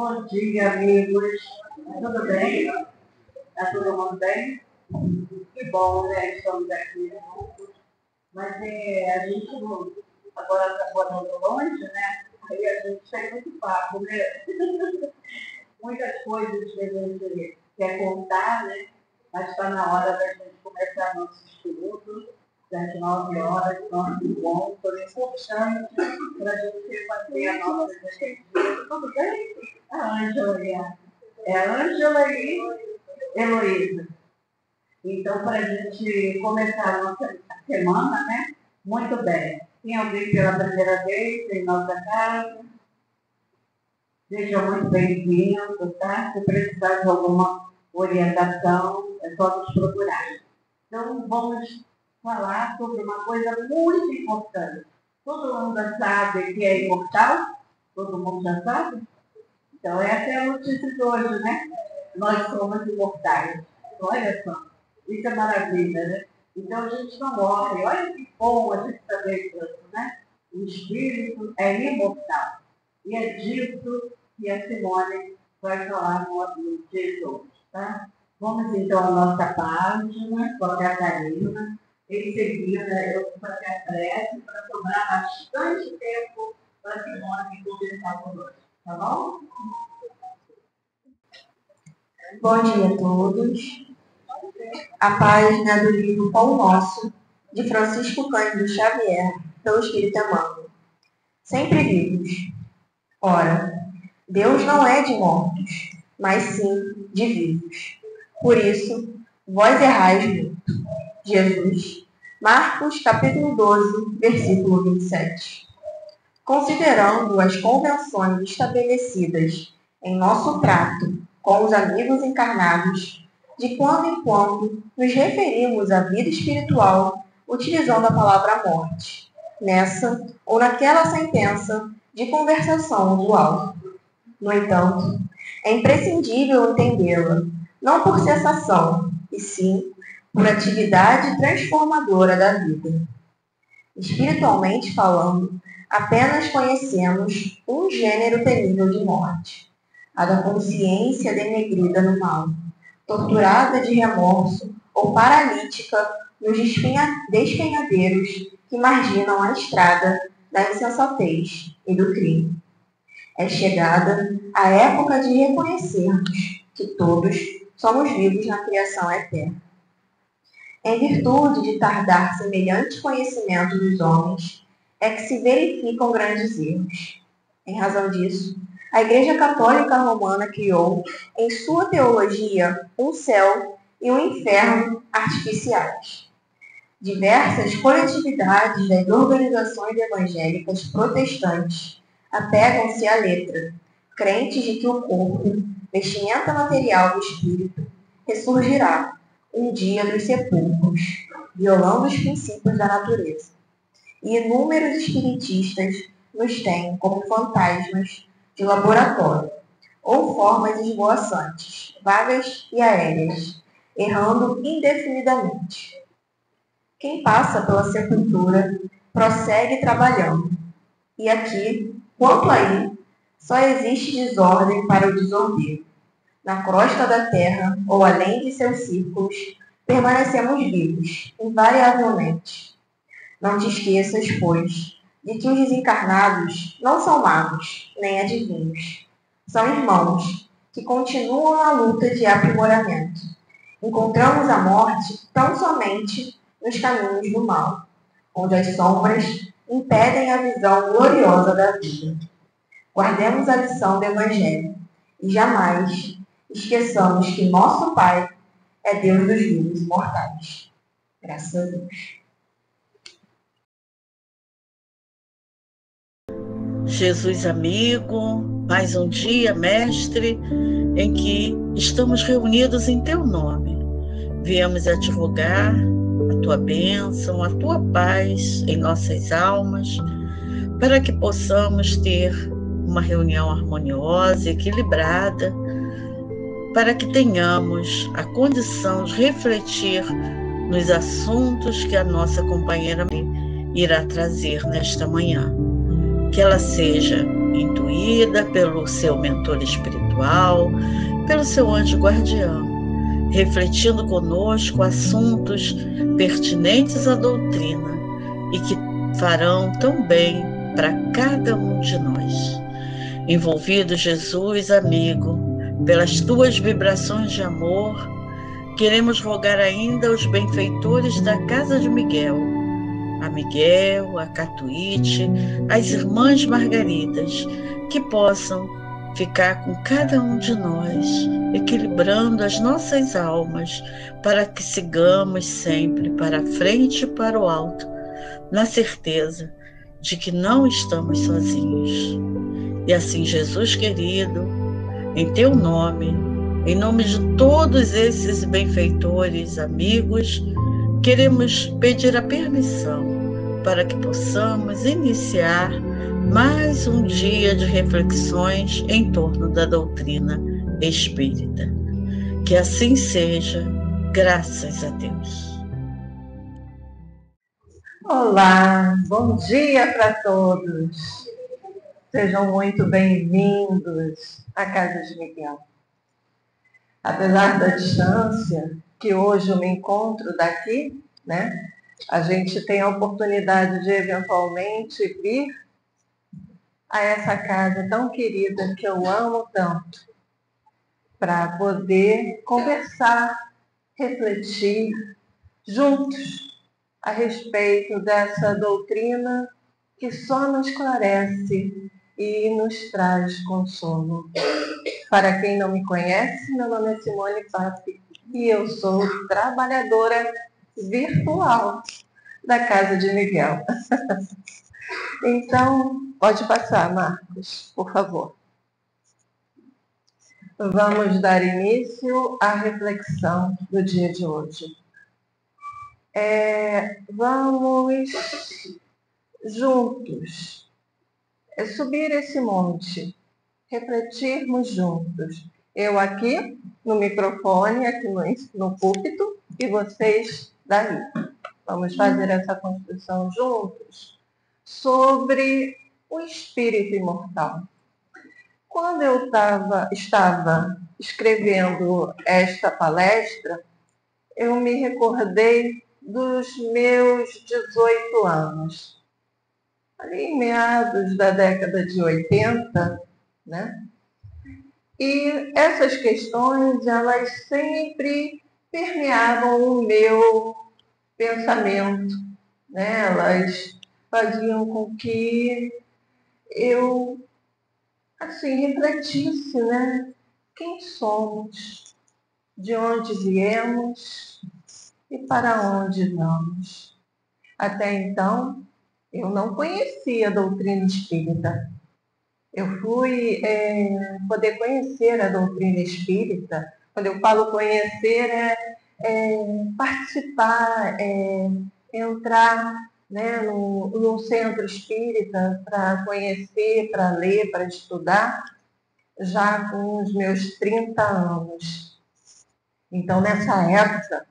Bom dia, amigos. Tudo bem? Está todo mundo bem? Que bom, né? Estamos aqui juntos. Mas a gente agora está morando longe, né? Aí a gente tem muito papo, né? Muitas coisas que a gente quer contar, né? Mas está na hora da gente começar nosso estudo, das 9 horas, nosso bom, por importante, para a gente fazer a nossa energia. Tudo bem? A Ângela é a Ângela e Heloísa. Então, para a gente começar a nossa semana, né? Muito bem. Tem alguém pela primeira vez em nossa casa? Seja muito bem-vindo, tá? Se precisar de alguma orientação, é só nos procurar. Então, vamos falar sobre uma coisa muito importante. Todo mundo sabe que é imortal? Todo mundo já sabe? Então, essa é a notícia de hoje, né? Nós somos imortais. Olha só, isso é maravilha, né? Então, a gente não morre. Olha que bom a gente saber isso, né? O espírito é imortal. E é disso que a Simone vai falar no dia de hoje, tá? Vamos, então, à nossa página, com a Catarina. Em seguida, eu vou fazer a prece para sobrar bastante tempo para a Simone conversar conosco. Tá bom? Bom dia a todos. A página do livro Pão Nosso, de Francisco Cândido Xavier, pelo Espírito Emmanuel. Sempre vivos. Ora, Deus não é de mortos, mas sim de vivos. Por isso, vós errais muito. Jesus, Marcos capítulo 12, versículo 27. Considerando as convenções estabelecidas em nosso trato com os amigos encarnados, de quando em quando nos referimos à vida espiritual utilizando a palavra morte, nessa ou naquela sentença de conversação usual. No entanto, é imprescindível entendê-la, não por cessação, e sim por atividade transformadora da vida. Espiritualmente falando, apenas conhecemos um gênero temível de morte, a da consciência denegrida no mal, torturada de remorso ou paralítica nos despenhadeiros que marginam a estrada da insensatez e do crime. É chegada a época de reconhecermos que todos somos vivos na criação eterna. Em virtude de tardar semelhante conhecimento dos homens, é que se verificam grandes erros. Em razão disso, a Igreja Católica Romana criou, em sua teologia, um céu e um inferno artificiais. Diversas coletividades das organizações evangélicas protestantes apegam-se à letra, crentes de que o corpo, vestimenta material do espírito, ressurgirá um dia dos sepulcros, violando os princípios da natureza. E inúmeros espiritistas nos têm como fantasmas de laboratório, ou formas esvoaçantes, vagas e aéreas, errando indefinidamente. Quem passa pela sepultura prossegue trabalhando, e aqui, quanto aí, só existe desordem para o desordeiro. Na crosta da terra, ou além de seus círculos, permanecemos vivos, invariavelmente. Não te esqueças, pois, de que os desencarnados não são magos, nem adivinhos. São irmãos, que continuam na luta de aprimoramento. Encontramos a morte tão somente nos caminhos do mal, onde as sombras impedem a visão gloriosa da vida. Guardemos a lição do Evangelho e jamais esqueçamos que nosso Pai é Deus dos vivos e mortais. Graças a Deus. Jesus amigo, mais um dia, mestre, em que estamos reunidos em teu nome. Viemos a te rogar a tua bênção, a tua paz em nossas almas, para que possamos ter uma reunião harmoniosa, equilibrada, para que tenhamos a condição de refletir nos assuntos que a nossa companheira irá trazer nesta manhã. Que ela seja intuída, vida, pelo seu mentor espiritual, pelo seu anjo guardião, refletindo conosco assuntos pertinentes à doutrina e que farão tão bem para cada um de nós. Envolvido, Jesus, amigo, pelas tuas vibrações de amor, queremos rogar ainda aos benfeitores da Casa de Miguel, a Miguel, a Catuíte, as irmãs Margaridas, que possam ficar com cada um de nós, equilibrando as nossas almas, para que sigamos sempre para frente e para o alto, na certeza de que não estamos sozinhos. E assim, Jesus querido, em teu nome, em nome de todos esses benfeitores, amigos, queremos pedir a permissão para que possamos iniciar mais um dia de reflexões em torno da doutrina espírita. Que assim seja, graças a Deus. Olá, bom dia para todos. Sejam muito bem-vindos à Casa de Miguel. Apesar da distância, que hoje eu me encontro daqui, né? A gente tem a oportunidade de eventualmente vir a essa casa tão querida que eu amo tanto, para poder conversar, refletir juntos a respeito dessa doutrina que só nos esclarece e nos traz consolo. Para quem não me conhece, meu nome é Simone Papi e eu sou trabalhadora virtual da Casa de Miguel. Então, pode passar, Marcos, por favor. Vamos dar início à reflexão do dia de hoje. Vamos juntos subir esse monte, refletirmos juntos. Eu aqui no microfone, aqui no púlpito, e vocês daí. Vamos fazer essa construção juntos sobre o espírito imortal. Quando eu estava escrevendo esta palestra, eu me recordei dos meus 18 anos. Ali em meados da década de 80, né? E essas questões, elas sempre permeavam o meu pensamento, né? Elas faziam com que eu, assim, refletisse, né? Quem somos, de onde viemos e para onde vamos. Até então, eu não conhecia a doutrina espírita. Eu fui poder conhecer a doutrina espírita. Quando eu falo conhecer, participar, entrar, né, num centro espírita para conhecer, para ler, para estudar, já com os meus 30 anos. Então, nessa época,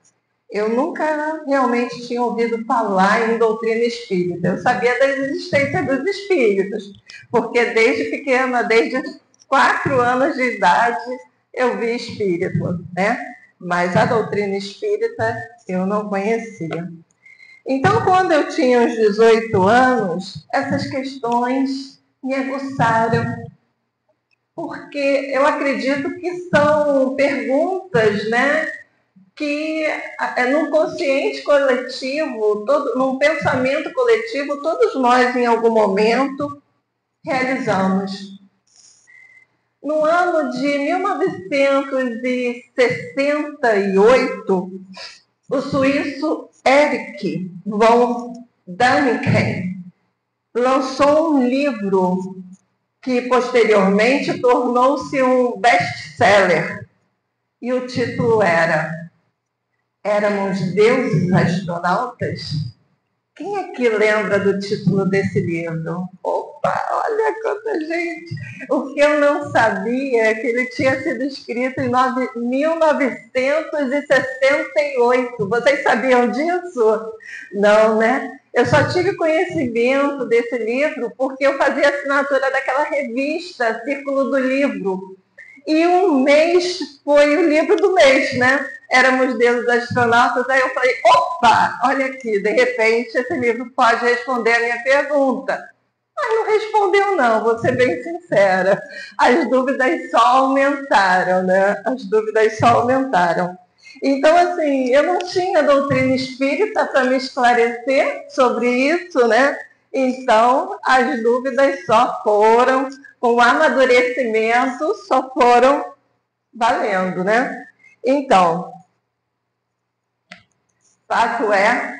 eu nunca realmente tinha ouvido falar em doutrina espírita. Eu sabia da existência dos espíritos, porque desde pequena, desde 4 anos de idade, eu vi espírito, né? Mas a doutrina espírita eu não conhecia. Então, quando eu tinha uns 18 anos, essas questões me aguçaram, porque eu acredito que são perguntas, né, que num consciente coletivo, num pensamento coletivo, todos nós em algum momento realizamos. No ano de 1968, o suíço Erich von Däniken lançou um livro que posteriormente tornou-se um best-seller. E o título era Éramos Deuses Astronautas? Quem é que lembra do título desse livro? Opa, Olha quanta gente! O que eu não sabia é que ele tinha sido escrito em 1968. Vocês sabiam disso? Não, né? Eu só tive conhecimento desse livro porque eu fazia assinatura daquela revista Círculo do Livro. E um mês foi o livro do mês, né? Éramos deuses astronautas. Aí eu falei, opa, olha aqui, de repente esse livro pode responder a minha pergunta. Mas não respondeu não, vou ser bem sincera. As dúvidas só aumentaram, né? As dúvidas só aumentaram. Então, assim, eu não tinha doutrina espírita para me esclarecer sobre isso, né? Então, as dúvidas só foram, com o amadurecimento, só foram valendo, né? Então, fato é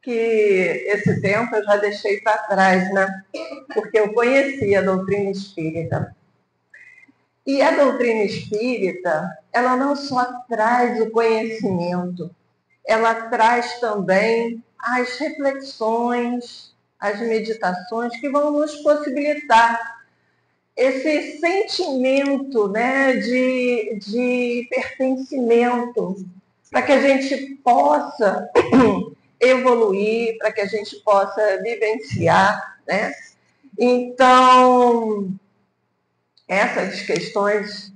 que esse tempo eu já deixei para trás, né? Porque eu conhecia a doutrina espírita. E a doutrina espírita, ela não só traz o conhecimento, ela traz também as reflexões, as meditações que vão nos possibilitar esse sentimento, né, de pertencimento, para que a gente possa evoluir, para que a gente possa vivenciar, né? Então, essas questões,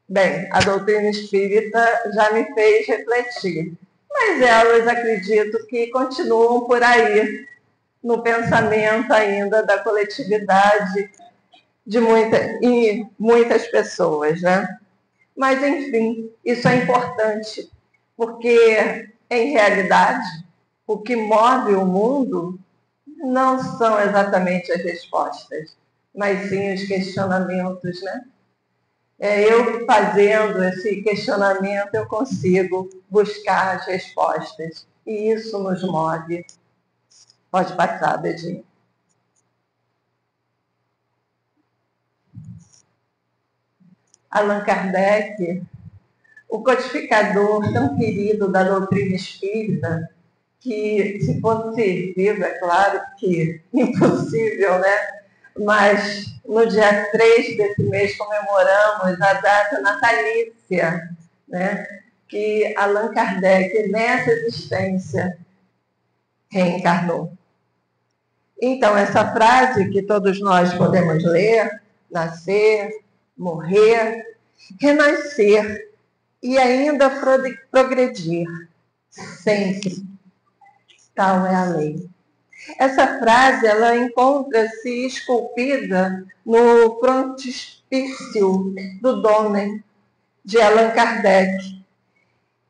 bem, a doutrina espírita já me fez refletir, mas elas acredito que continuam por aí, no pensamento ainda da coletividade de muitas pessoas, né? Mas, enfim, isso é importante, porque, em realidade, o que move o mundo não são exatamente as respostas, mas sim os questionamentos, né? Eu fazendo esse questionamento, eu consigo buscar as respostas. E isso nos move. Pode passar, Bedinho. Allan Kardec, o codificador tão querido da doutrina espírita, que se fosse vivo, é claro que impossível, né? Mas no dia 3 desse mês comemoramos a data natalícia, né? Que Allan Kardec, nessa existência, reencarnou. Então, essa frase que todos nós podemos ler, nascer, morrer, renascer e ainda progredir, sempre. Tal é a lei. Essa frase, ela encontra-se esculpida no frontispício do Dômen, de Allan Kardec.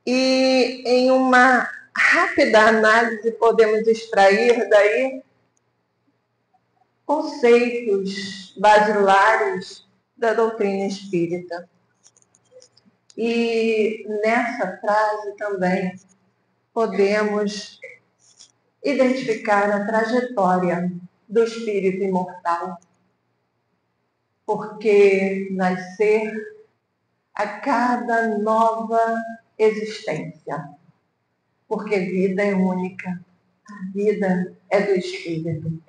E em uma rápida análise podemos extrair daí conceitos basilares da doutrina espírita. E nessa frase também podemos identificar a trajetória do espírito imortal. Porque nascer a cada nova existência. Porque vida é única. A vida é do espírito.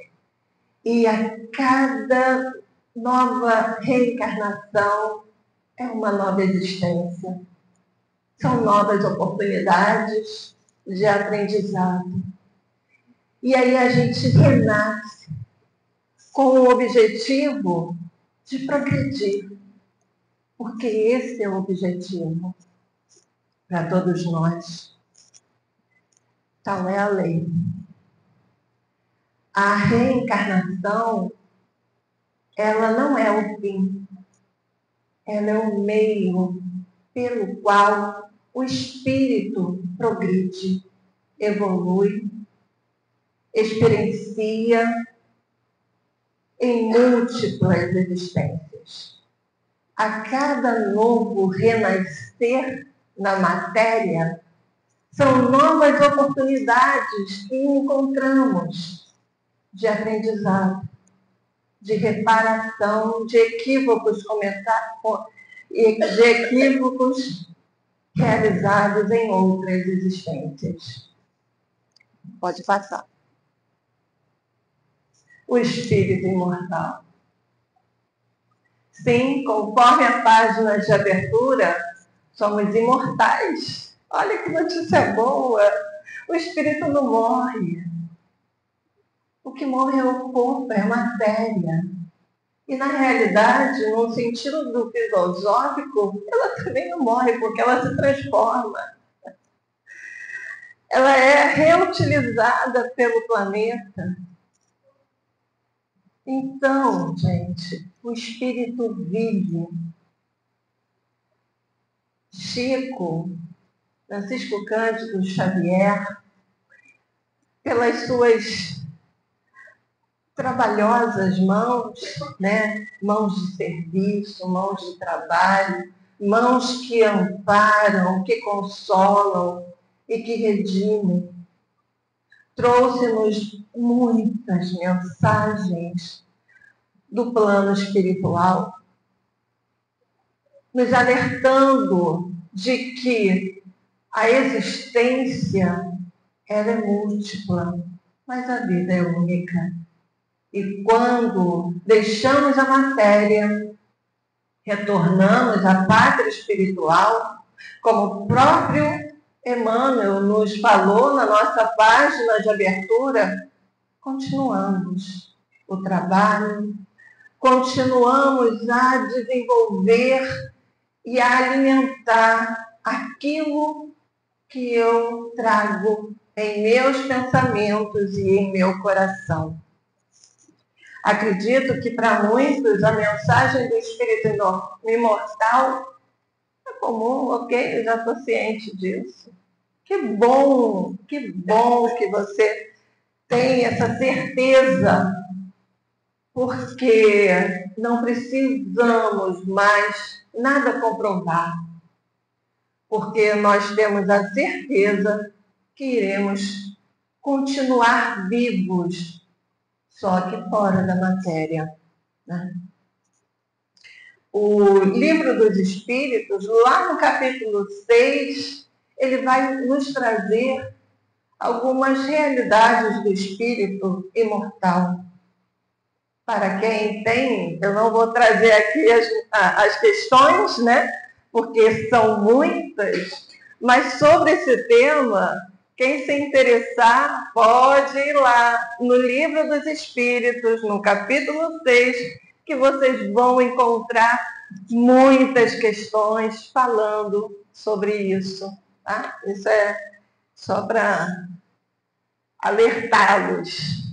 E a cada nova reencarnação é uma nova existência. São novas oportunidades de aprendizado. E aí a gente renasce com o objetivo de progredir. Porque esse é o objetivo para todos nós. Tal é a lei. A reencarnação, ela não é o fim. Ela é o meio pelo qual o espírito progride, evolui, experiencia em múltiplas existências. A cada novo renascer na matéria, são novas oportunidades que encontramos de aprendizado, de reparação, de equívocos realizados em outras existências. Pode passar. o espírito imortal. Sim, conforme a página de abertura, somos imortais. Olha que notícia boa! O espírito não morre. O que morre é o corpo, é a matéria. E na realidade, no sentido do filosófico, ela também não morre, porque ela se transforma. Ela é reutilizada pelo planeta. Então, gente, o espírito vive. Chico, Francisco Cândido Xavier, pelas suas trabalhosas mãos, né? Mãos de serviço, mãos de trabalho, mãos que amparam, que consolam e que redimem, trouxe-nos muitas mensagens do plano espiritual, nos alertando de que a existência ela é múltipla, mas a vida é única. E quando deixamos a matéria, retornamos à pátria espiritual, como o próprio Emmanuel nos falou na nossa página de abertura, continuamos o trabalho, continuamos a desenvolver e a alimentar aquilo que eu trago em meus pensamentos e em meu coração. Acredito que para muitos a mensagem do Espírito Imortal é comum, ok? Eu já estou ciente disso. Que bom que você tem essa certeza, porque não precisamos mais nada comprovar, porque nós temos a certeza que iremos continuar vivos, só que fora da matéria, né? O Livro dos Espíritos, lá no capítulo 6, ele vai nos trazer algumas realidades do espírito imortal. Para quem tem, eu não vou trazer aqui as questões, né? Porque são muitas, mas sobre esse tema, quem se interessar pode ir lá no Livro dos Espíritos, no capítulo 6, que vocês vão encontrar muitas questões falando sobre isso. Tá? Isso é só para alertá-los.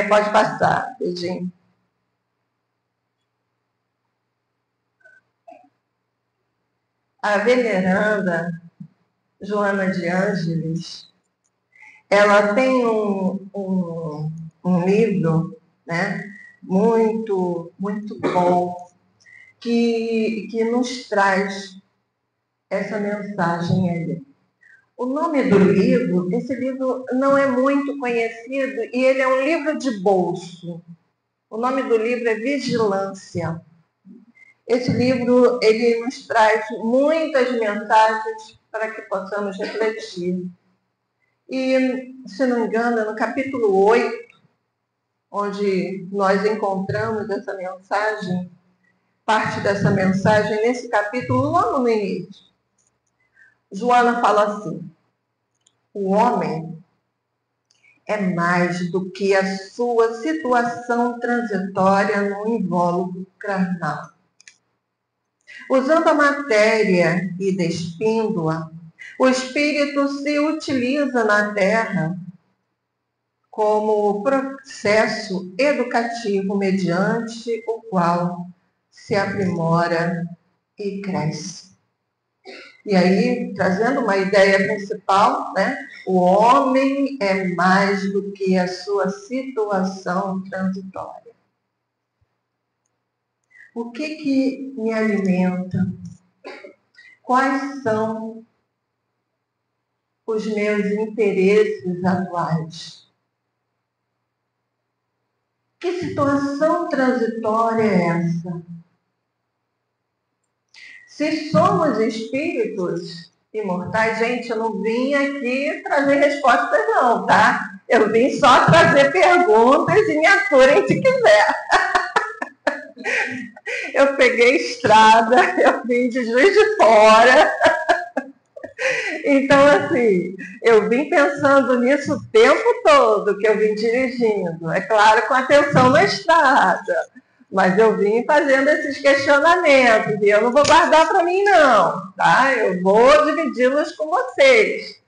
Pode passar, Pedrinho. A veneranda Joana de Ângeles, ela tem um livro, né, muito bom, que nos traz essa mensagem aí. O nome do livro, esse livro não é muito conhecido e ele é um livro de bolso. O nome do livro é Vigilância. Esse livro, ele nos traz muitas mensagens para que possamos refletir. E, se não me engano, no capítulo 8, onde nós encontramos essa mensagem, parte dessa mensagem nesse capítulo, logo no início. Joana fala assim: o homem é mais do que a sua situação transitória no invólucro carnal. Usando a matéria e despindo-a, o espírito se utiliza na Terra como processo educativo mediante o qual se aprimora e cresce. E aí, trazendo uma ideia principal, né? O homem é mais do que a sua situação transitória. O que me alimenta? Quais são os meus interesses atuais? Que situação transitória é essa? Se somos espíritos imortais, gente, eu não vim aqui trazer respostas não, tá? Eu vim só trazer perguntas e me aturem se quiser. Eu peguei estrada, eu vim de Juiz de Fora. Então, assim, eu vim pensando nisso o tempo todo que eu vim dirigindo. É claro, com atenção na estrada. Mas eu vim fazendo esses questionamentos. E eu não vou guardar para mim, não. Tá? Eu vou dividi-los com vocês.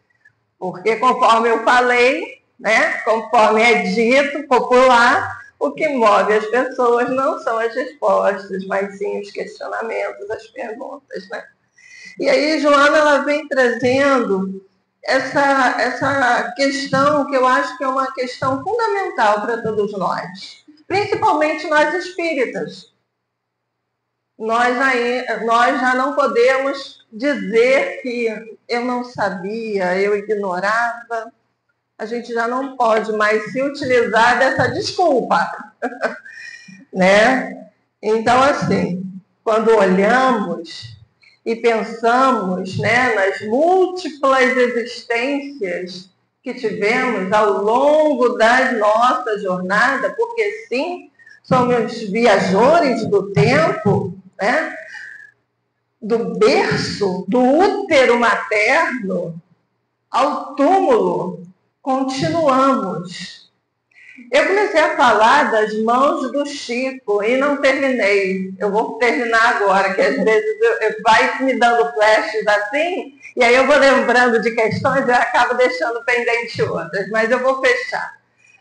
Porque, conforme eu falei, né, conforme é dito, popular, o que move as pessoas não são as respostas, mas sim os questionamentos, as perguntas, né? E aí, Joana, ela vem trazendo essa questão que eu acho que é uma questão fundamental para todos nós, principalmente nós espíritas. Nós já não podemos dizer que eu não sabia, eu ignorava. A gente já não pode mais se utilizar dessa desculpa, né? Então, assim, quando olhamos e pensamos, né, nas múltiplas existências que tivemos ao longo da nossa jornada, porque sim, somos viajores do tempo, né? Do berço, do útero materno ao túmulo, continuamos. Eu comecei a falar das mãos do Chico e não terminei. Eu vou terminar agora, que às vezes vai me dando flashes assim, e aí eu vou lembrando de questões e eu acabo deixando pendente outras, mas eu vou fechar.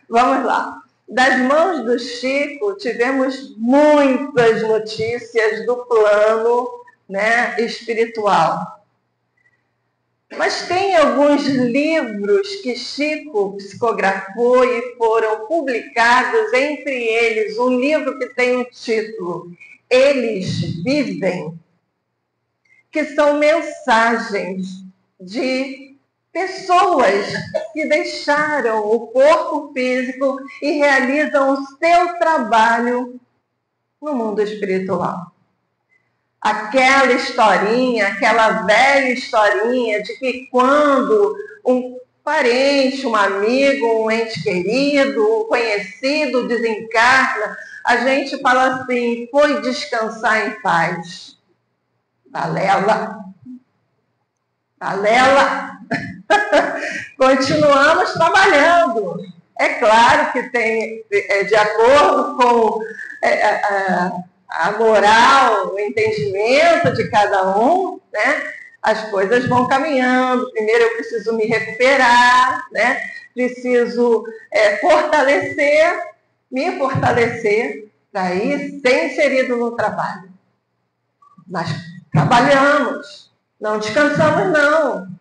Vamos lá. Das mãos do Chico, tivemos muitas notícias do plano, né, espiritual. Mas tem alguns livros que Chico psicografou e foram publicados, entre eles um livro que tem o título Eles Vivem, que são mensagens de pessoas que deixaram o corpo físico e realizam o seu trabalho no mundo espiritual. Aquela historinha, aquela velha historinha de que quando um parente, um amigo, um ente querido, um conhecido desencarna, a gente fala assim, foi descansar em paz. Balela. Balela. Continuamos trabalhando. É claro que tem, de acordo com a moral, o entendimento de cada um, né? As coisas vão caminhando. Primeiro eu preciso me recuperar, né? Preciso me fortalecer para ir ser inserido no trabalho. Nós trabalhamos, não descansamos não.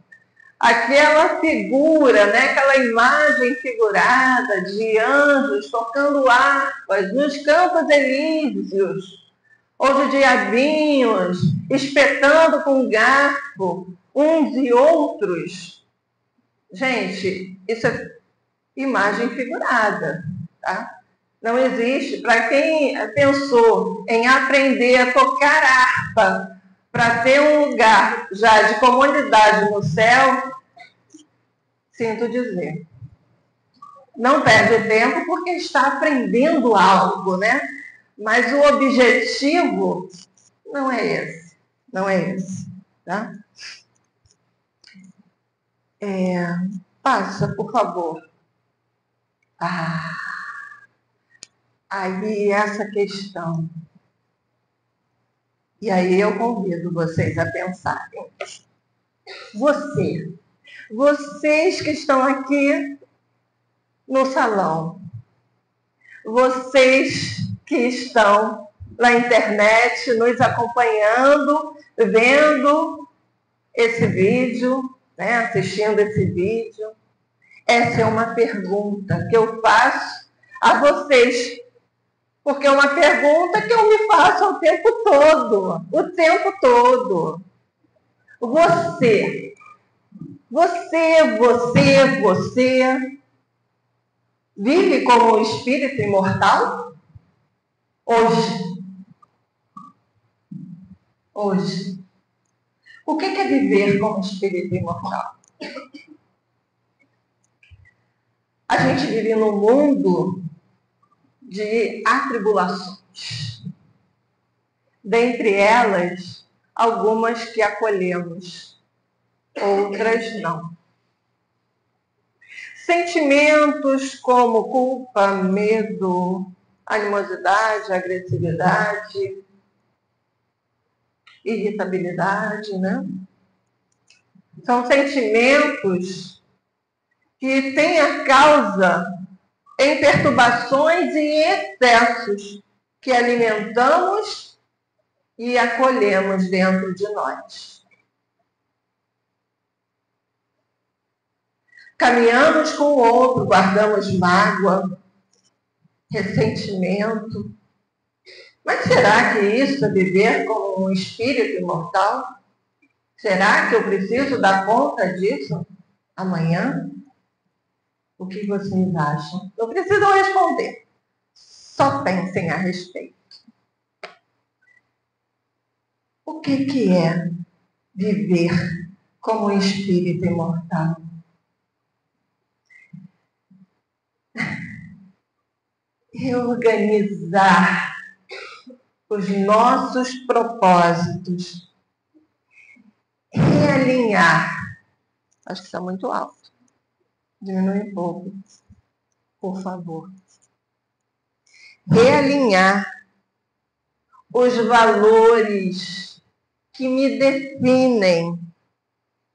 Aquela figura, né? Aquela imagem figurada de anjos tocando harpas nos campos elíseos, ou de diabinhos espetando com garfo uns e outros. Gente, isso é imagem figurada, tá? Não existe. Para quem pensou em aprender a tocar harpa para ter um lugar já de comunidade no céu, sinto dizer, não perde tempo porque está aprendendo algo, né? Mas o objetivo não é esse. Não é esse, tá? Passa, por favor. Aí essa questão. E aí eu convido vocês a pensarem. Vocês que estão aqui no salão, vocês que estão na internet nos acompanhando, vendo esse vídeo, né, assistindo esse vídeo, essa é uma pergunta que eu faço a vocês, porque é uma pergunta que eu me faço o tempo todo. Você vive como um espírito imortal? Hoje. O que é viver como espírito imortal? A gente vive num mundo de atribulações. Dentre elas, algumas que acolhemos, outras não. Sentimentos como culpa, medo, animosidade, agressividade, irritabilidade, né? São sentimentos que têm a causa em perturbações e em excessos que alimentamos e acolhemos dentro de nós. Caminhamos com o outro, guardamos mágoa, ressentimento. Mas será que isso é viver como um espírito imortal? Será que eu preciso dar conta disso amanhã? O que vocês acham? Não precisam responder. Só pensem a respeito. O que é viver como um espírito imortal? Reorganizar os nossos propósitos. Realinhar. Acho que está muito alto. Diminui um pouco, por favor. Realinhar os valores que me definem,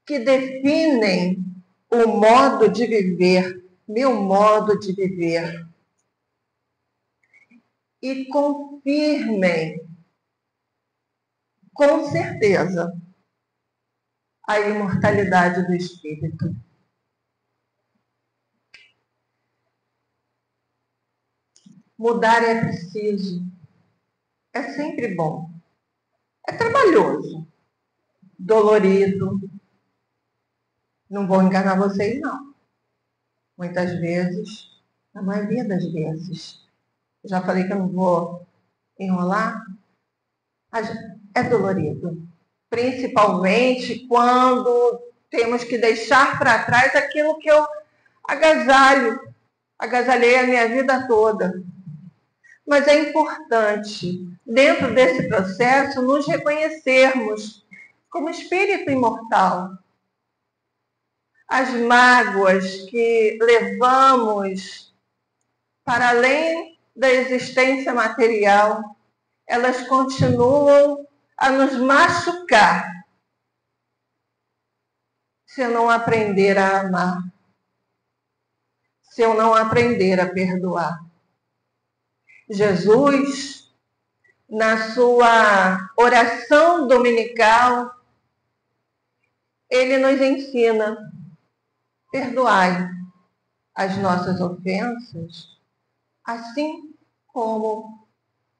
que definem o modo de viver, meu modo de viver. E confirmem, com certeza, a imortalidade do espírito. Mudar é preciso. É sempre bom. É trabalhoso. Dolorido. Não vou enganar vocês, não. Muitas vezes, a maioria das vezes, já falei que eu não vou enrolar, mas é dolorido. Principalmente quando temos que deixar para trás aquilo que eu agasalhei a minha vida toda. Mas é importante, dentro desse processo, nos reconhecermos como espírito imortal. As mágoas que levamos para além da existência material, elas continuam a nos machucar se eu não aprender a amar, se eu não aprender a perdoar. Jesus, na sua oração dominical, ele nos ensina: perdoai as nossas ofensas, assim como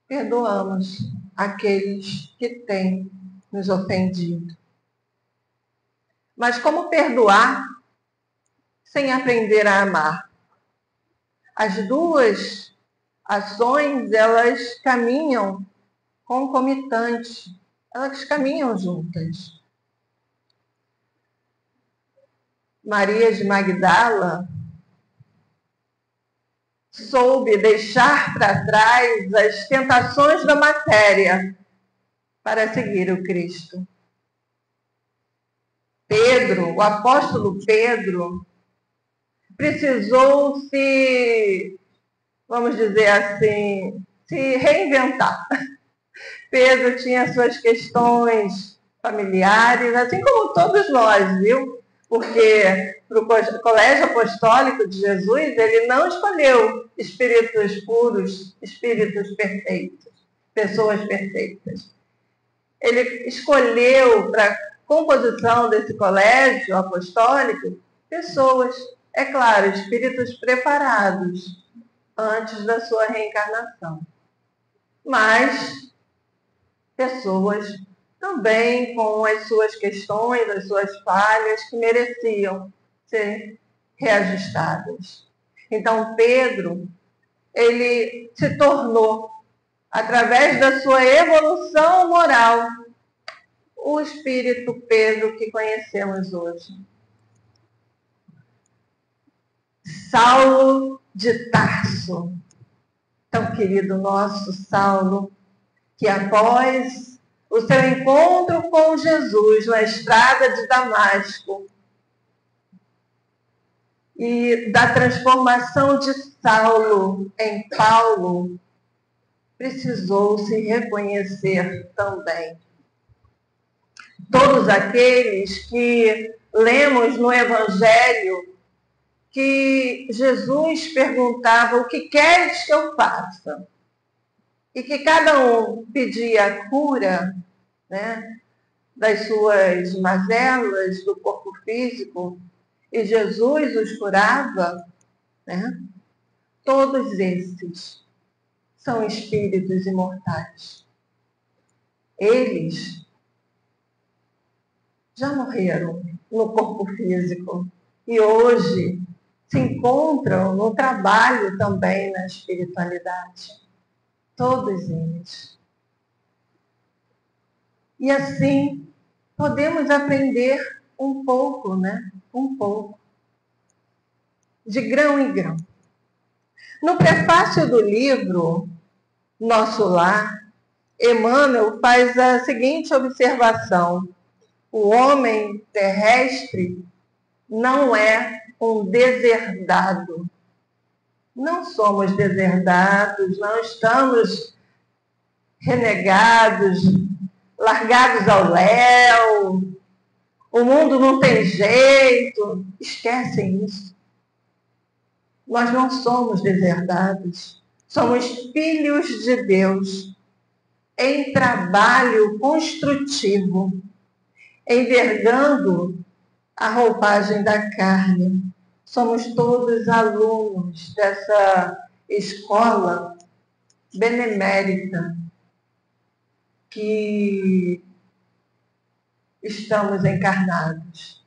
perdoamos aqueles que têm nos ofendido. Mas como perdoar sem aprender a amar? As duas ações, elas caminham concomitantes, elas caminham juntas. Maria de Magdala soube deixar para trás as tentações da matéria para seguir o Cristo. Pedro, o apóstolo Pedro, precisou vamos dizer assim, se reinventar. Pedro tinha suas questões familiares, assim como todos nós, viu? Porque para o Colégio Apostólico de Jesus, ele não escolheu espíritos puros, espíritos perfeitos, pessoas perfeitas. Ele escolheu para a composição desse colégio apostólico pessoas, é claro, espíritos preparados antes da sua reencarnação. Mas pessoas também com as suas questões, as suas falhas, que mereciam ser reajustadas. Então, Pedro, ele se tornou, através da sua evolução moral, o espírito Pedro que conhecemos hoje. Saulo de Tarso, tão querido nosso Saulo, que após o seu encontro com Jesus na estrada de Damasco e da transformação de Saulo em Paulo, precisou se reconhecer também. Todos aqueles que lemos no Evangelho que Jesus perguntava: o que queres que eu faça? E que cada um pedia a cura, né, das suas mazelas do corpo físico, e Jesus os curava, né? Todos esses são espíritos imortais. Eles já morreram no corpo físico e hoje se encontram no trabalho também na espiritualidade. Todos eles. E assim podemos aprender um pouco, né? Um pouco. De grão em grão. No prefácio do livro Nosso Lar, Emmanuel faz a seguinte observação: o homem terrestre não é um deserdado. Não somos deserdados, não estamos renegados, largados ao léu, o mundo não tem jeito. Esquecem isso. Nós não somos deserdados, somos filhos de Deus em trabalho construtivo, envergando a roupagem da carne. Somos todos alunos dessa escola benemérita que estamos encarnados.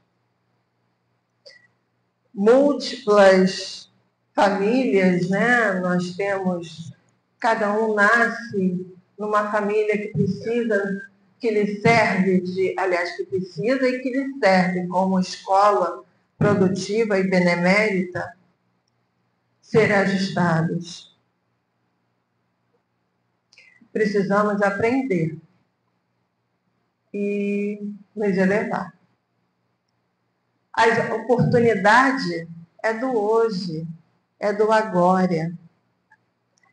Múltiplas famílias, né? Nós temos, cada um nasce numa família que precisa, que lhe serve que precisa e que lhe serve como escola produtiva e benemérita, ser ajustados. Precisamos aprender e nos elevar. A oportunidade é do hoje, é do agora.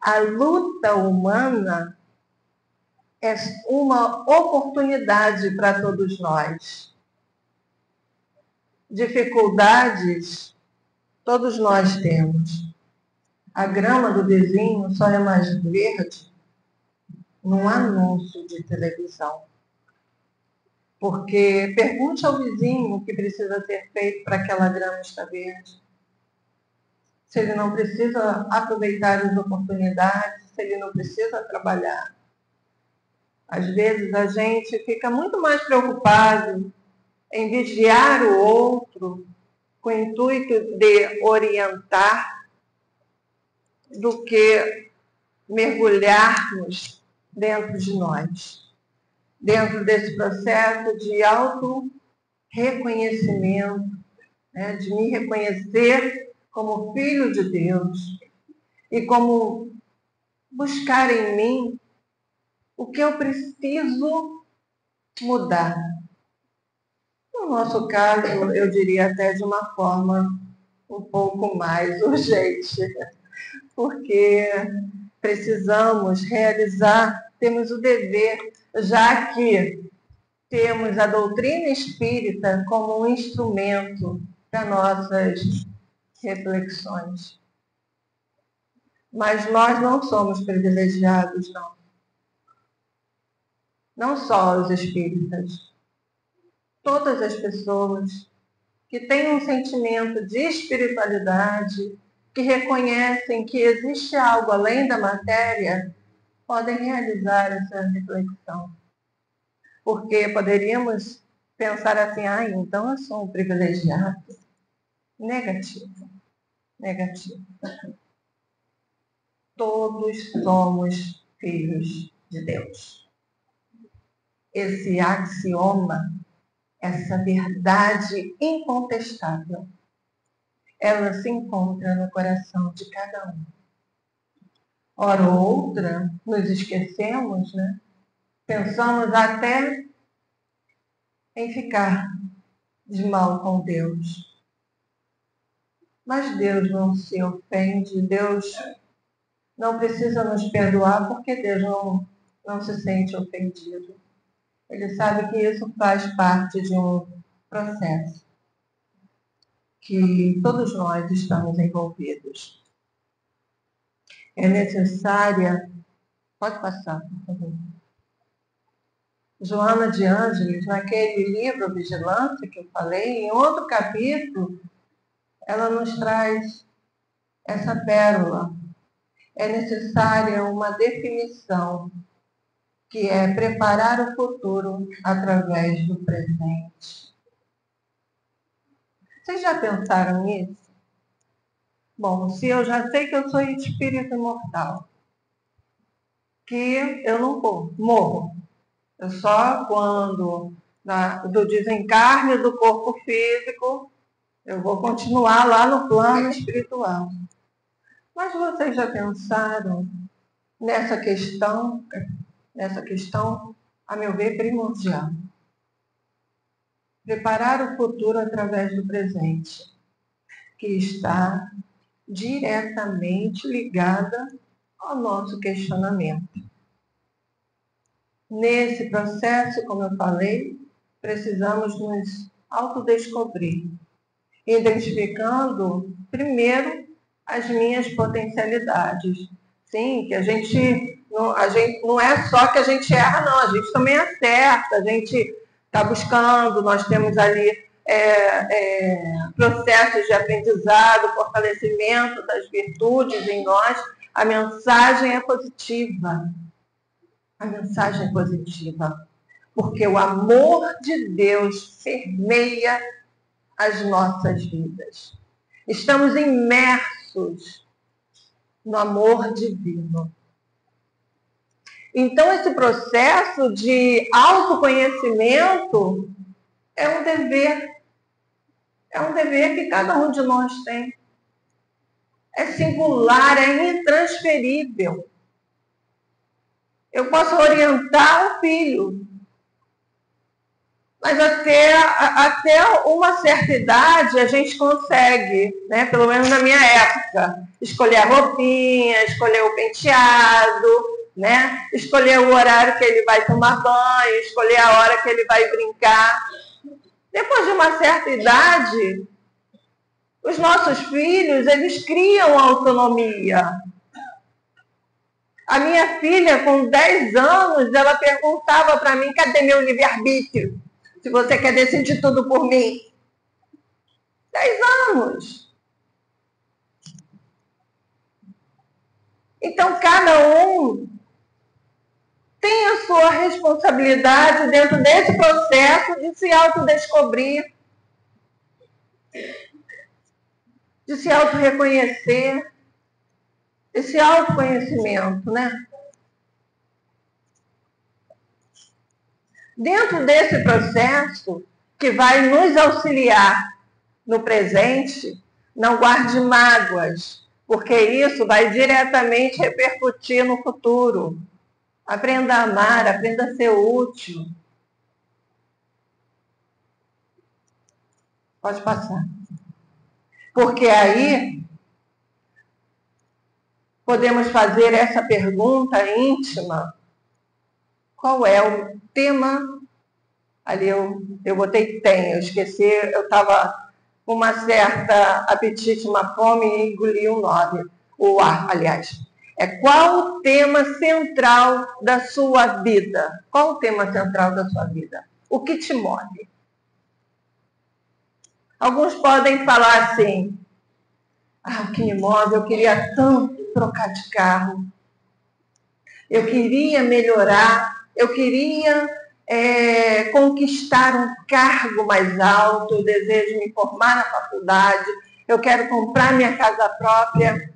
A luta humana é uma oportunidade para todos nós. Dificuldades todos nós temos. A grama do vizinho só é mais verde num anúncio de televisão. Porque pergunte ao vizinho o que precisa ser feito para aquela grama estar verde. Se ele não precisa aproveitar as oportunidades, se ele não precisa trabalhar. Às vezes a gente fica muito mais preocupado em vigiar o outro com o intuito de orientar do que mergulharmos dentro de nós, dentro desse processo de auto-reconhecimento, né, de me reconhecer como filho de Deus e como buscar em mim o que eu preciso mudar. No nosso caso, eu diria até de uma forma um pouco mais urgente, porque precisamos realizar, temos o dever, já que temos a doutrina espírita como um instrumento para nossas reflexões. Mas nós não somos privilegiados, não. Não só os espíritas. Todas as pessoas que têm um sentimento de espiritualidade, que reconhecem que existe algo além da matéria, podem realizar essa reflexão. Porque poderíamos pensar assim: então eu sou um privilegiado. Negativo. Negativo. Todos somos filhos de Deus. Esse axioma, essa verdade incontestável, ela se encontra no coração de cada um. Hora ou outra, nos esquecemos, né? Pensamos até em ficar de mal com Deus. Mas Deus não se ofende, Deus não precisa nos perdoar porque Deus não se sente ofendido. Ele sabe que isso faz parte de um processo que todos nós estamos envolvidos. É necessária... Pode passar, por favor. Joana de Ângeles, naquele livro Vigilância que eu falei, em outro capítulo, ela nos traz essa pérola. É necessária uma definição, que é preparar o futuro através do presente. Vocês já pensaram nisso? Bom, se eu já sei que eu sou espírito imortal, que eu não morro, eu só quando do desencarne do corpo físico, eu vou continuar lá no plano espiritual. Mas vocês já pensaram nessa questão, a meu ver, primordial? Preparar o futuro através do presente, que está diretamente ligada ao nosso questionamento. Nesse processo, como eu falei, precisamos nos autodescobrir, identificando primeiro as minhas potencialidades. Sim, que a gente não é só que a gente erra, não, a gente também acerta, a gente está buscando, nós temos ali processos de aprendizado, fortalecimento das virtudes em nós. A mensagem é positiva. A mensagem é positiva, porque o amor de Deus permeia as nossas vidas. Estamos imersos no amor divino. Então, esse processo de autoconhecimento é um dever. É um dever que cada um de nós tem. É singular, é intransferível. Eu posso orientar o filho, mas até uma certa idade a gente consegue, né? Pelo menos na minha época, escolher a roupinha, escolher o penteado, né? Escolher o horário que ele vai tomar banho, escolher a hora que ele vai brincar. Depois de uma certa idade, os nossos filhos, eles criam autonomia. A minha filha, com 10 anos, ela perguntava para mim, cadê meu livre-arbítrio? Se você quer decidir tudo por mim. 10 anos. Então, cada um tem a sua responsabilidade dentro desse processo de se autodescobrir, de se autorreconhecer, esse autoconhecimento, né? Dentro desse processo que vai nos auxiliar no presente, não guarde mágoas, porque isso vai diretamente repercutir no futuro. Aprenda a amar, aprenda a ser útil. Pode passar. Porque aí podemos fazer essa pergunta íntima. Qual é o tema? Ali eu botei tem, eu esqueci, eu estava com uma certa apetite, uma fome e engoli o nome. O ar, aliás. Qual o tema central da sua vida? Qual o tema central da sua vida? O que te move? Alguns podem falar assim, o que me move, eu queria tanto trocar de carro, eu queria melhorar, eu queria conquistar um cargo mais alto, eu desejo me formar na faculdade, eu quero comprar minha casa própria.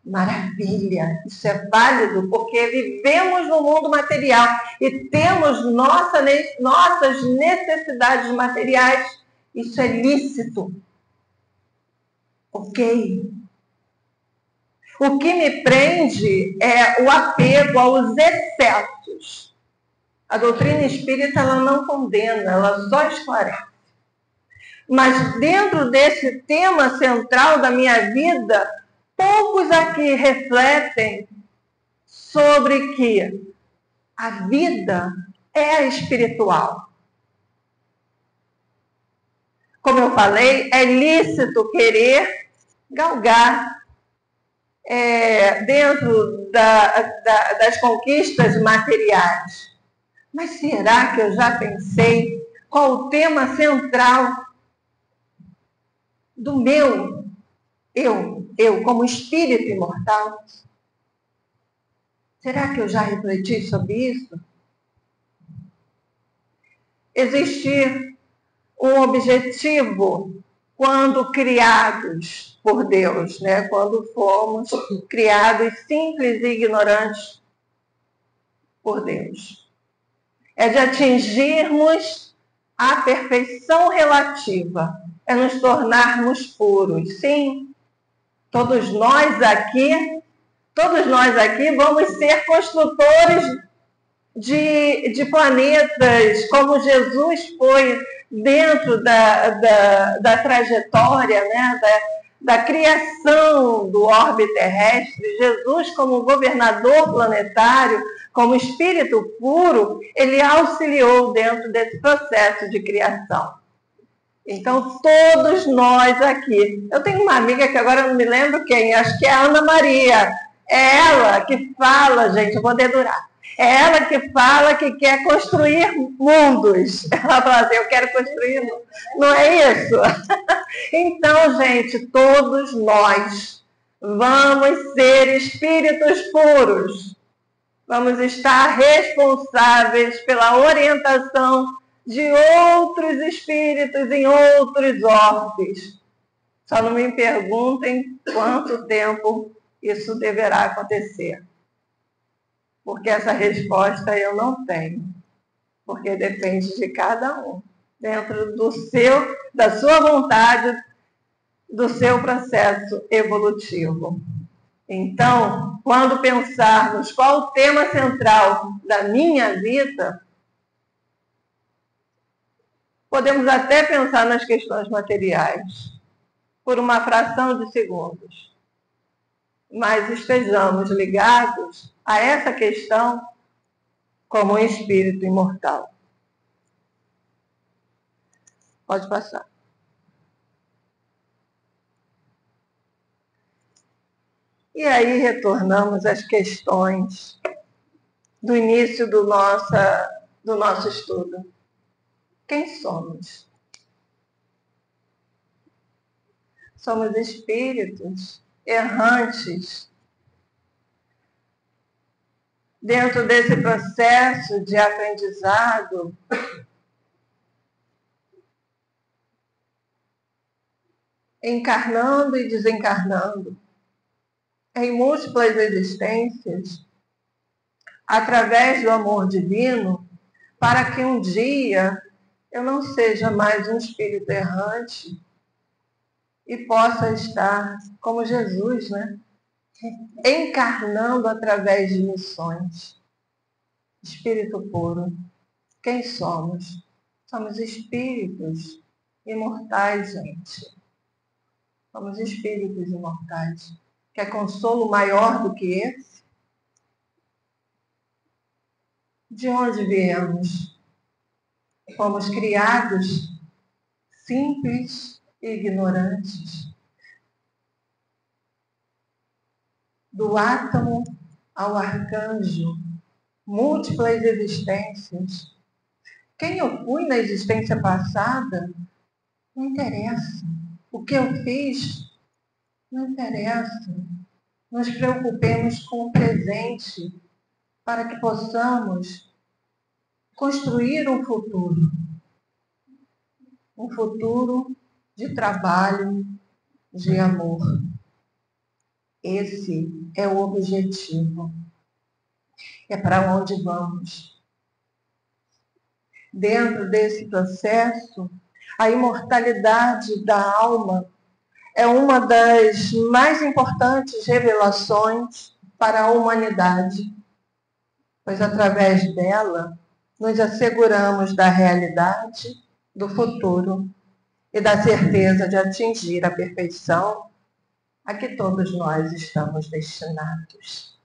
Maravilha, isso é válido, porque vivemos no mundo material e temos nossas necessidades materiais Isso é lícito. Ok. O que me prende é o apego aos excessos. A doutrina espírita ela não condena, ela só esclarece. Mas dentro desse tema central da minha vida, poucos aqui refletem sobre que a vida é espiritual. Como eu falei, é lícito querer galgar dentro das conquistas materiais. Mas será que eu já pensei qual o tema central do meu eu como espírito imortal? Será que eu já refleti sobre isso? Existe um objetivo quando criados por Deus, né? Quando fomos criados simples e ignorantes por Deus. É de atingirmos a perfeição relativa, é nos tornarmos puros. Sim, todos nós aqui vamos ser construtores de planetas, como Jesus foi dentro da trajetória, né, da criação do orbe terrestre. Jesus, como governador planetário, como espírito puro, ele auxiliou dentro desse processo de criação. Então, todos nós aqui. Eu tenho uma amiga que agora eu não me lembro quem, acho que é a Ana Maria. É ela que fala, gente, eu vou dedurar. É ela que fala que quer construir mundos. Ela fala assim, eu quero construir mundos. Não é isso? Então, gente, todos nós vamos ser espíritos puros. Vamos estar responsáveis pela orientação de outros espíritos em outros orbes. Só não me perguntem quanto tempo isso deverá acontecer. Porque essa resposta eu não tenho. Porque depende de cada um. Dentro da sua vontade, do seu processo evolutivo. Então, quando pensarmos qual o tema central da minha vida, podemos até pensar nas questões materiais, por uma fração de segundos. Mas estejamos ligados a essa questão como um espírito imortal. Pode passar. E aí retornamos às questões do início do nosso estudo. Quem somos? Somos espíritos errantes dentro desse processo de aprendizado encarnando e desencarnando em múltiplas existências através do amor divino, para que um dia eu não seja mais um espírito errante e possa estar como Jesus, né? Encarnando através de missões. Espírito puro. Quem somos? Somos espíritos imortais, gente. Somos espíritos imortais. Quer consolo maior do que esse? De onde viemos? Fomos criados simples e ignorantes. Do átomo ao arcanjo, múltiplas existências. Quem eu fui na existência passada, não interessa. O que eu fiz, não interessa. Nos preocupemos com o presente para que possamos construir um futuro. Um futuro de trabalho, de amor. Esse é o objetivo. É para onde vamos. Dentro desse processo, A imortalidade da alma é uma das mais importantes revelações para a humanidade, pois através dela nos asseguramos da realidade do futuro e da certeza de atingir a perfeição a que todos nós estamos destinados.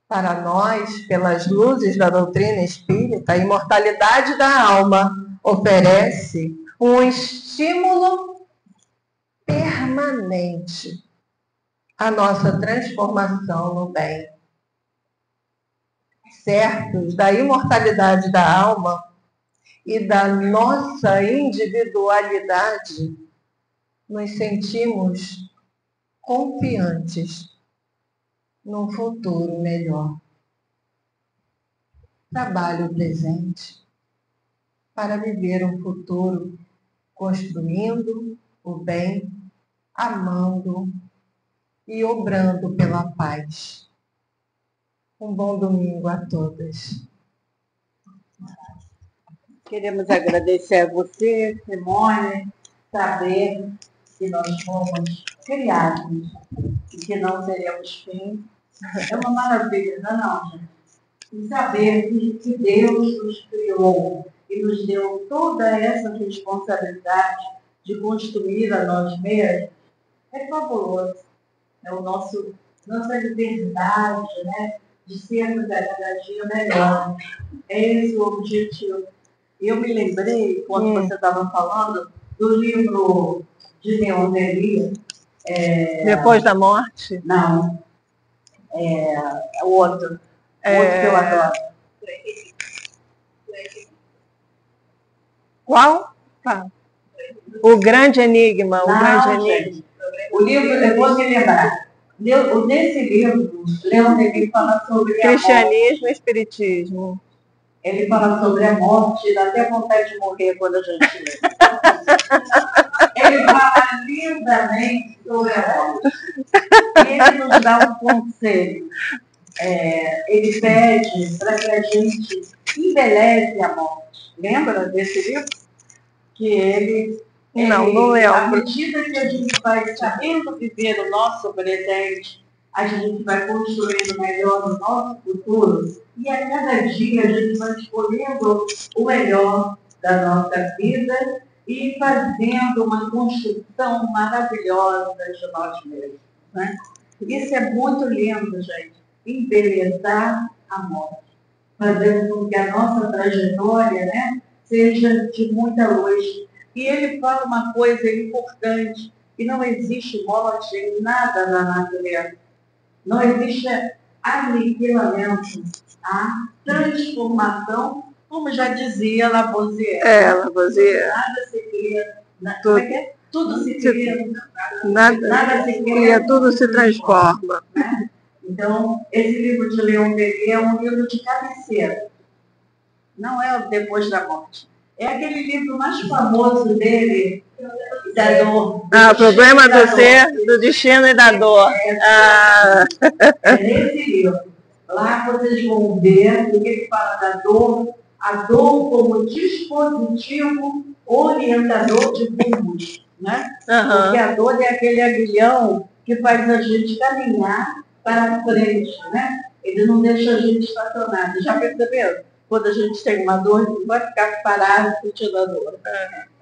Para nós, pelas luzes da doutrina espírita, a imortalidade da alma oferece um estímulo permanente à nossa transformação no bem. Certos da imortalidade da alma e da nossa individualidade, nos sentimos confiantes num futuro melhor. Trabalhe o presente para viver um futuro construindo o bem, amando e obrando pela paz. Um bom domingo a todas. Queremos agradecer a você, Simone, saber que nós fomos criados e que não teremos fim. É uma maravilha, não, gente? E saber que Deus nos criou e nos deu toda essa responsabilidade de construir a nós mesmos é fabuloso. É nossa liberdade, né? De sermos a cada dia melhor. É esse o objetivo. Eu me lembrei, quando você estava falando, do livro de Leon Denis. Depois da morte? Não. O outro. O outro que eu adoro. Qual? Ah. O Grande Enigma. O Grande Enigma. Gente, o livro, eu vou me lembrar. Nesse livro, Leon Denis fala sobre cristianismo e espiritismo. Ele fala sobre a morte, dá até vontade de morrer quando a gente lê. Ele fala lindamente sobre a morte. E ele nos dá um conselho. Ele pede para que a gente embeleze a morte. Lembra desse livro? Que ele não lembro. À medida que a gente vai sabendo viver o nosso presente, a gente vai construindo melhor o nosso futuro e a cada dia a gente vai escolhendo o melhor da nossa vida e fazendo uma construção maravilhosa de nós mesmos. Né? Isso é muito lindo, gente. Embelezar a morte. Fazendo com que a nossa trajetória, né, seja de muita luz. E ele fala uma coisa importante, que não existe morte em nada na natureza. Não existe aniquilamento. Há transformação, como já dizia Lavoisier. Lavoisier. Nada se cria. Tudo se cria. Nada se cria, tudo se transforma. Né? Então, esse livro de Leon Denis é um livro de cabeceira. Não é o Depois da Morte. É aquele livro mais famoso dele, da dor. O problema do ser, do destino e da dor. É nesse livro. Lá vocês vão ver o que ele fala da dor, a dor como dispositivo orientador de rumos. Né? Porque a dor é aquele aguilhão que faz a gente caminhar para frente. Né? Ele não deixa a gente estacionado. Já perceberam? Quando a gente tem uma dor, não vai ficar parado sentindo a dor.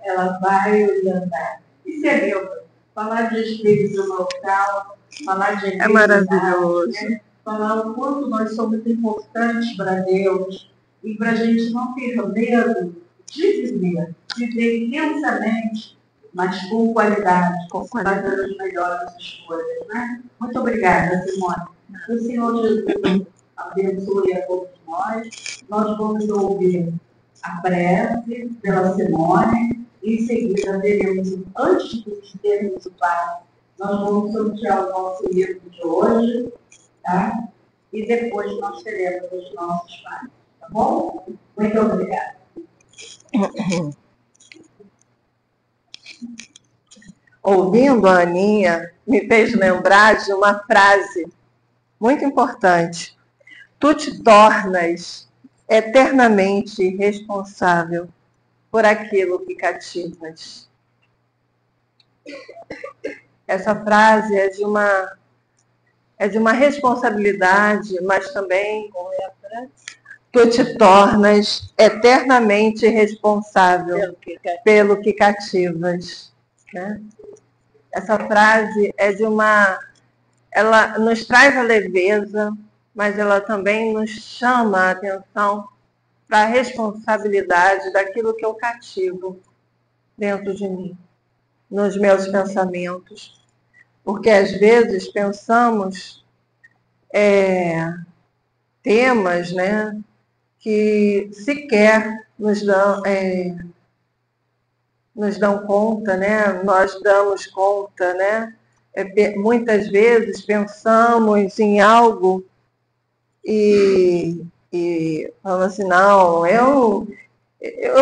Ela vai orientar. Isso é lindo. Falar de espírito local, falar de é maravilhoso. Né? Falar o quanto nós somos importantes para Deus e para a gente não ter medo de viver intensamente, mas com qualidade, fazendo as melhores escolhas. Né? Muito obrigada, Simone. O Senhor Jesus abençoe a todos nós. Nós vamos ouvir a prece pela Simone e em seguida teremos, antes de termos o passo, nós vamos sortear o nosso livro de hoje, tá? E depois nós teremos os nossos pais, tá bom? Muito obrigada. Ouvindo a Aninha, me fez lembrar de uma frase muito importante. Tu te tornas eternamente responsável por aquilo que cativas. Essa frase é de uma responsabilidade, mas também tu te tornas eternamente responsável pelo que cativas. Né? Essa frase é ela nos traz a leveza, mas ela também nos chama a atenção para a responsabilidade daquilo que eu cativo dentro de mim, nos meus pensamentos. Porque às vezes pensamos temas, né, que sequer nos dão conta, né? Nós damos conta, né? Muitas vezes pensamos em algo e falamos assim, não, eu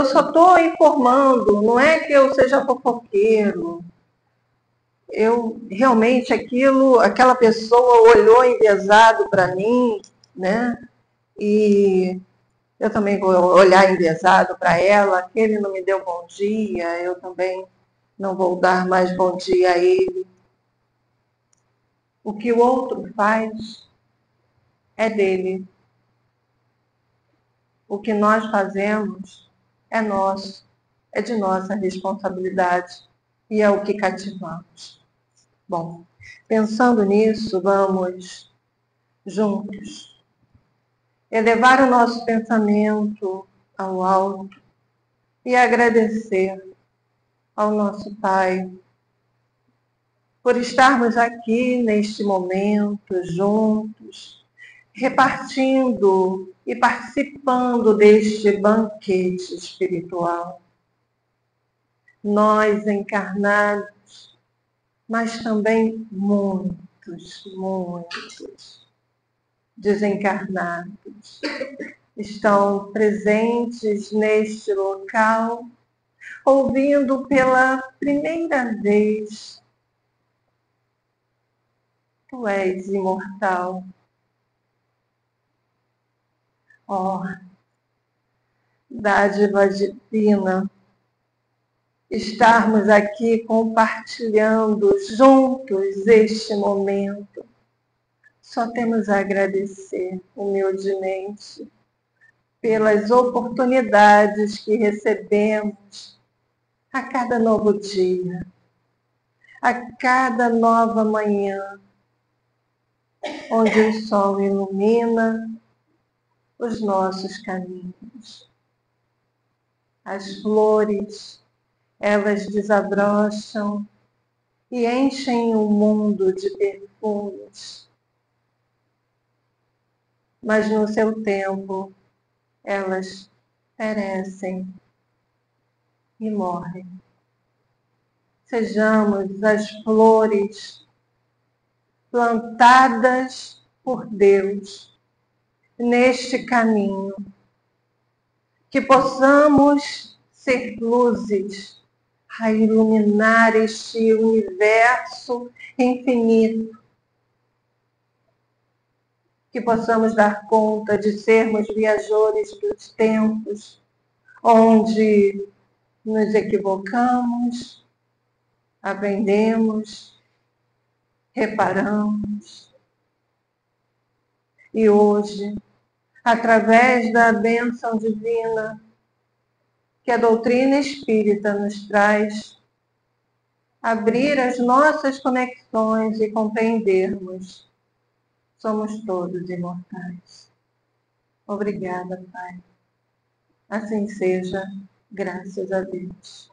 só estou informando, não é que eu seja fofoqueiro. Eu realmente aquela pessoa olhou enviesado para mim, né? E eu também vou olhar enviesado para ela, aquele não me deu bom dia, eu também não vou dar mais bom dia a ele. O que o outro faz é dele. O que nós fazemos é nosso, é de nossa responsabilidade e é o que cativamos. Bom, pensando nisso, vamos juntos elevar o nosso pensamento ao alto e agradecer ao nosso Pai por estarmos aqui neste momento juntos, repartindo e participando deste banquete espiritual. Nós encarnados, mas também muitos desencarnados estão presentes neste local, ouvindo pela primeira vez: Tu és imortal. Ó, dádiva divina, estarmos aqui compartilhando juntos este momento. Só temos a agradecer humildemente pelas oportunidades que recebemos a cada novo dia, a cada nova manhã, onde o sol ilumina os nossos caminhos. As flores, elas desabrocham e enchem o mundo de perfumes. Mas no seu tempo, elas perecem e morrem. Sejamos as flores plantadas por Deus neste caminho, que possamos ser luzes a iluminar este universo infinito, que possamos dar conta de sermos viajores dos tempos, onde nos equivocamos, aprendemos, reparamos. E hoje, através da bênção divina que a doutrina espírita nos traz, abrir as nossas conexões e compreendermos: somos todos imortais. Obrigada, Pai. Assim seja, graças a Deus.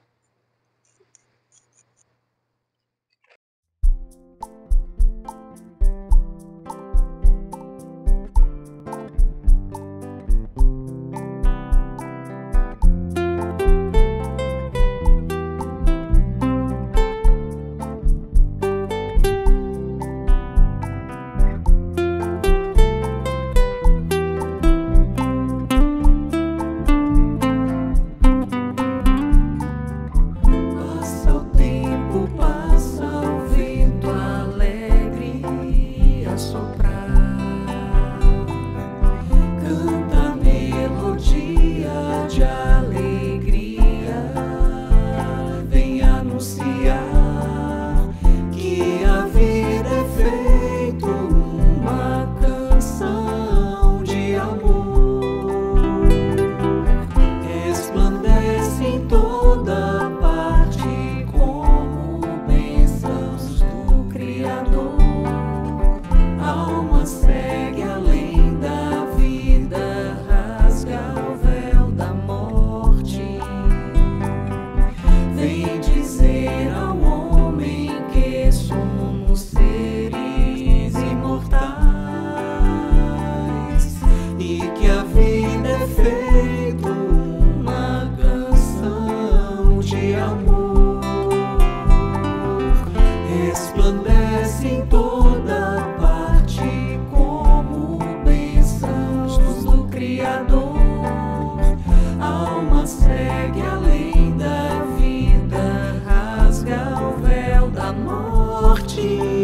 ti.